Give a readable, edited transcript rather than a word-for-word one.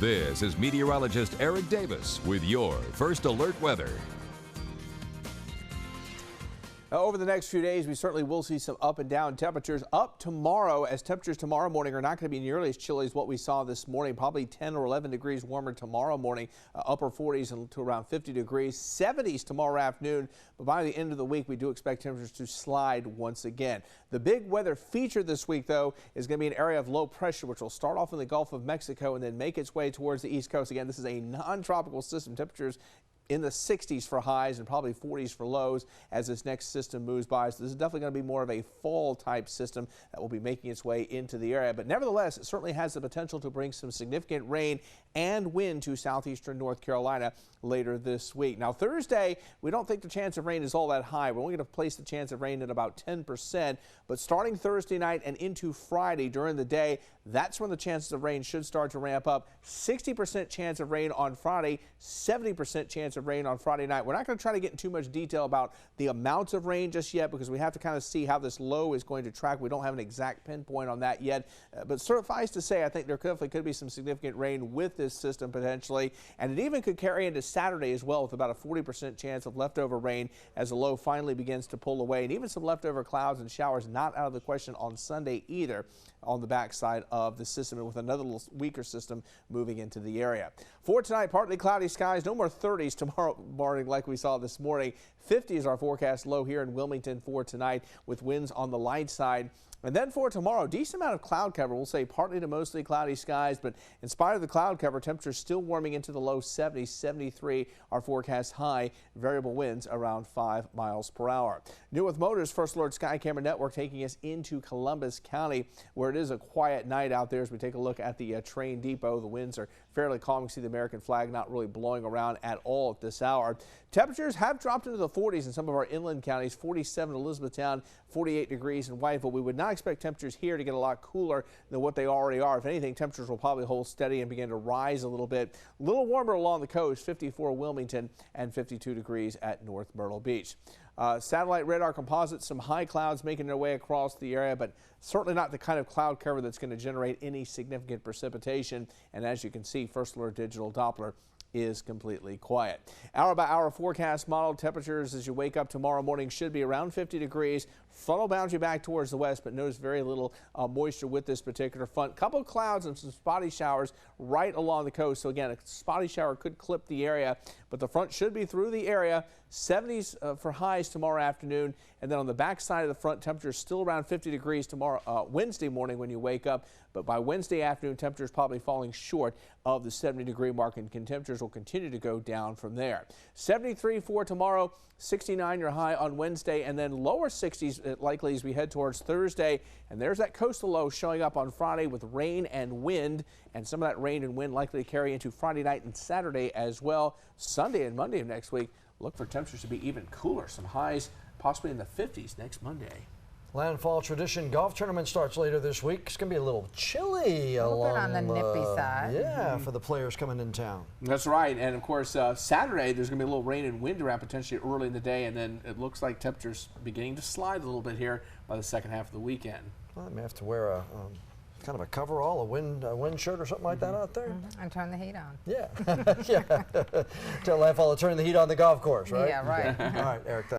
This is meteorologist Eric Davis with your First Alert weather. Over the next few days, we certainly will see some up and down temperatures. Up tomorrow, as temperatures tomorrow morning are not going to be nearly as chilly as what we saw this morning. Probably 10 or 11 degrees warmer tomorrow morning, upper 40s to around 50 degrees, 70s tomorrow afternoon. But by the end of the week, we do expect temperatures to slide once again. The big weather feature this week, though, is going to be an area of low pressure, which will start off in the Gulf of Mexico and then make its way towards the East Coast. Again, this is a non-tropical system. Temperatures in the 60s for highs and probably 40s for lows as this next system moves by. So this is definitely going to be more of a fall type system that will be making its way into the area. But nevertheless, it certainly has the potential to bring some significant rain and wind to southeastern North Carolina later this week. Now Thursday, we don't think the chance of rain is all that high. We're only going to place the chance of rain at about 10%. But starting Thursday night and into Friday during the day, that's when the chances of rain should start to ramp up. 60% chance of rain on Friday, 70% chance of rain on Friday night. We're not going to try to get into too much detail about the amounts of rain just yet because we have to kind of see how this low is going to track. We don't have an exact pinpoint on that yet, but suffice to say, I think there definitely could be some significant rain with this system potentially, and it even could carry into Saturday as well with about a 40% chance of leftover rain as the low finally begins to pull away, and even some leftover clouds and showers not out of the question on Sunday either on the backside of the system, and with another little weaker system moving into the area. For tonight, partly cloudy skies, no more 30s tomorrow morning like we saw this morning. 50 is our forecast low here in Wilmington for tonight with winds on the light side. And then for tomorrow, decent amount of cloud cover. We'll say partly to mostly cloudy skies, but in spite of the cloud cover, temperatures still warming into the low 70s, 73 our forecast high, variable winds around 5 miles per hour. New with Motors First Alert Sky Camera Network taking us into Columbus County, where it is a quiet night out there as we take a look at the train depot. The winds are fairly calm. You see the American flag not really blowing around at all at this hour. Temperatures have dropped into the 40s in some of our inland counties, 47 in Elizabethtown, 48 degrees in Whiteville. We would not expect temperatures here to get a lot cooler than what they already are. If anything, temperatures will probably hold steady and begin to rise a little bit. A little warmer along the coast, 54 Wilmington and 52 degrees at North Myrtle Beach. Satellite radar composites, some high clouds making their way across the area, but certainly not the kind of cloud cover that's going to generate any significant precipitation. And as you can see, First Alert Digital Doppler is completely quiet. Hour by hour forecast model temperatures as you wake up tomorrow morning should be around 50 degrees. Frontal boundary back towards the west, but notice very little moisture with this particular front. Couple of clouds and some spotty showers right along the coast. So again, a spotty shower could clip the area, but the front should be through the area. 70s for highs tomorrow afternoon, and then on the back side of the front, temperatures still around 50 degrees tomorrow, Wednesday morning when you wake up, but by Wednesday afternoon, temperatures probably falling short of the 70-degree mark, and temperatures will continue to go down from there. 73 for tomorrow, 69 your high on Wednesday, and then lower 60s likely as we head towards Thursday. And there's that coastal low showing up on Friday with rain and wind, and some of that rain and wind likely to carry into Friday night and Saturday as well. Sunday and Monday of next week, look for temperatures to be even cooler. Some highs possibly in the 50s next Monday. Landfall Tradition Golf Tournament starts later this week. It's going to be a little chilly along on the nippy side. Yeah, for the players coming in town. That's right. And of course, Saturday there's going to be a little rain and wind around potentially early in the day, and then it looks like temperatures beginning to slide a little bit here by the second half of the weekend. Well, I may have to wear a kind of a coverall, a wind shirt or something like that out there. And turn the heat on. Yeah. Yeah. Tell Landfall to turn the heat on the golf course, right? Yeah, right. All right, Eric.